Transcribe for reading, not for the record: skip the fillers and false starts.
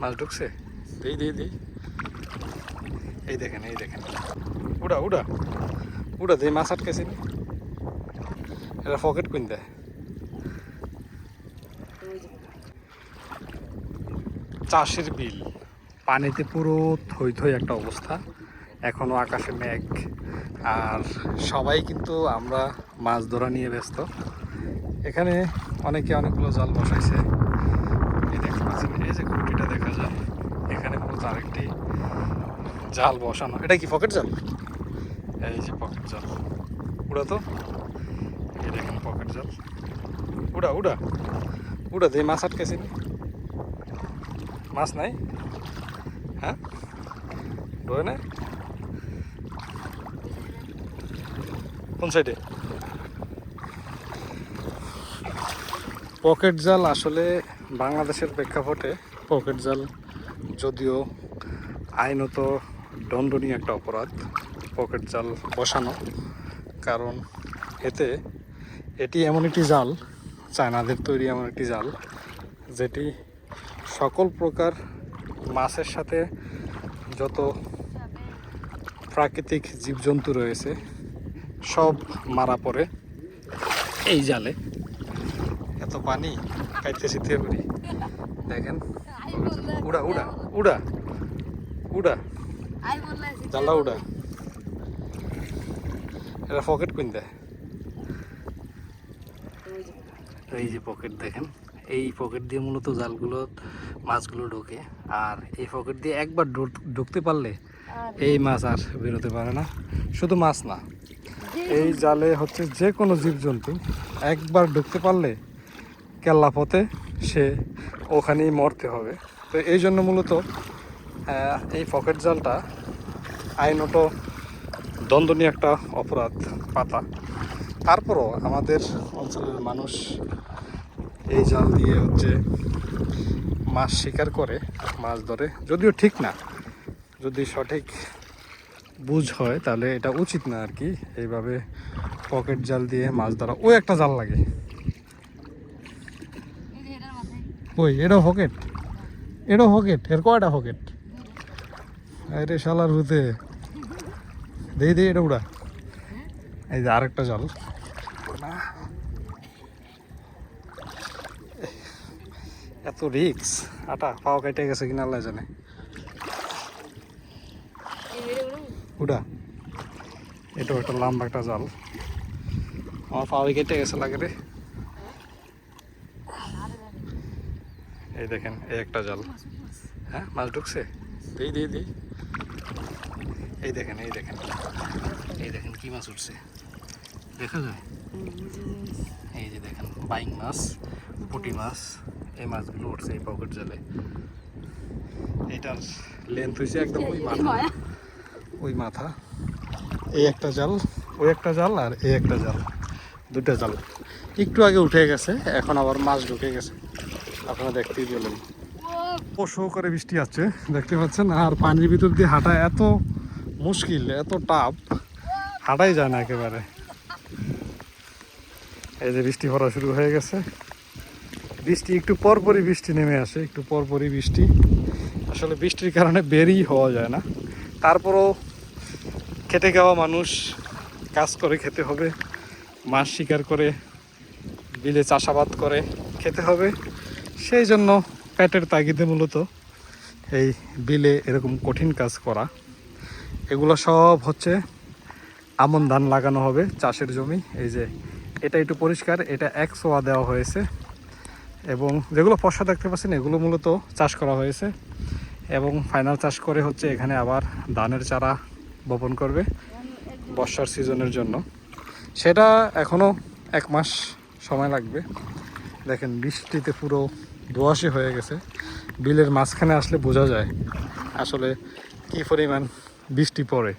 মাছ ঢুকছে, দিই দিই দিই। এই দেখেন এই দেখেন, উড়া উড়া উড়া দিয়ে মাছ আটকেছি না, এটা পকেট কুইন দেয়। চাষের বিল পানিতে পুরো থই থই একটা অবস্থা, এখনও আকাশে মেঘ, আর সবাই কিন্তু আমরা মাছ ধরা নিয়ে ব্যস্ত। এখানে অনেকে অনেকগুলো জাল বসাইছে, এই দেখতে পাচ্ছেন, এই যে খুঁটিটা দেখা যায়, এখানে মূলত আরেকটি জাল বসানো। এটা কি পকেট জাল? এই যে পকেট জাল, উড়া তো, এই দেখেন পকেট জাল, উড়া উড়া উড়া দিয়ে মাছ আটকেছি না, মাছ নাই, হ্যাঁ ধরে না, কোন সাইডে? পকেট জাল আসলে বাংলাদেশের প্রেক্ষাপটে পকেট জাল যদিও আইনত দণ্ডনীয় একটা অপরাধ পকেট জাল বসানো, কারণ এটি এমন একটি জাল, চায়নাদের তৈরি এমন একটি জাল যেটি সকল প্রকার মাছের সাথে যত প্রাকৃতিক জীবজন্তু রয়েছে সব মারা পড়ে এই জালে। এত পানি খাইতে শীতে করি, দেখেন উড়া উড়া উড়া উড়া জালটা উড়া, এটা পকেট কুইন দেয়। এই যে পকেট দেখেন, এই পকেট দিয়ে মূলত জালগুলো মাছগুলো ঢোকে, আর এই পকেট দিয়ে একবার ঢুকতে পারলে এই মাছ আর বেরোতে পারে না। শুধু মাছ না, এই জালে হচ্ছে যে কোনো জীবজন্তু একবার ঢুকতে পারলে কেল্লা পথে সে ওখানেই মরতে হবে। তো এই জন্য মূলত এই পকেট জালটা আইনত দণ্ডনীয় একটা অপরাধ পাতা। তারপরও আমাদের অঞ্চলের মানুষ এই জাল দিয়ে হচ্ছে মাছ শিকার করে, মাছ ধরে, যদিও ঠিক না, যদি সঠিক বুঝ হয় তাহলে এটা উচিত না আর কি, এইভাবে পকেট জাল দিয়ে মাছ ধরা। ওই একটা জাল লাগে, ওই এটাও পকেট, এটাও পকেট, এর কয়টা পকেট? আরে শালার হুতে দেই দেই, এটা উড়া। এই যে আরেকটা জাল, এত রিক্স, আটা পাও কেটে গেছে কিনা আল্লাহ জানে। উড়া, এটাও একটা লম্বা একটা জাল, আমার পাও কেটে গেছে লাগে রে। এই দেখেন এই একটা জাল, হ্যাঁ মাছ ঢুকছে, দিই দিই দিই। এই দেখেন এই দেখেন এই দেখেন কি মাছ উঠছে দেখা যায়, এই যে দেখেন বাইং মাছ, পুঁটি মাছ, এই মাছগুলো উঠছে এই পকেট জালে। এটার লেন্থ হয়েছে একদম ওই মাথা, ওই মাথা। এই একটা জাল, ওই একটা জাল, আর এই একটা জাল, দুটা জাল। একটু আগে উঠে গেছে, এখন আবার মাছ ঢুকে গেছে, আপনারা দেখতেই পেলেন। শো করে বৃষ্টি আছে দেখতে পাচ্ছেন, আর পানির ভিতর দিয়ে হাঁটা এত মুশকিল, এত টাফ, হাঁটাই যায় না একেবারে। এই যে বৃষ্টি পড়া শুরু হয়ে গেছে, বৃষ্টি একটু পরপরই বৃষ্টি নেমে আসে, একটু পরপরই বৃষ্টি, আসলে বৃষ্টির কারণে বেরই হওয়া যায় না। তারপরও খেটে খাওয়া মানুষ, কাজ করে খেতে হবে, মাছ শিকার করে বিলে চাষাবাদ করে খেতে হবে, সেই জন্য পেটের তাগিদে মূলত এই বিলে এরকম কঠিন কাজ করা। এগুলো সব হচ্ছে আমন ধান লাগানো হবে, চাষের জমি। এই যে এটা একটু পরিষ্কার, এটা 1 সোয়া দেওয়া হয়েছে, এবং যেগুলো ফসা দেখতে পাচ্ছেন এগুলো মূলত চাষ করা হয়েছে, এবং ফাইনাল চাষ করে হচ্ছে এখানে আবার ধানের চারা বপন করবে বর্ষার সিজনের জন্য। সেটা এখনও 1 মাস সময় লাগবে। দেখেন বৃষ্টিতে পুরো দোআঁশে হয়ে গেছে, বিলের মাঝখানে আসলে বোঝা যায় আসলে কী পরিমাণ বৃষ্টি পড়ে।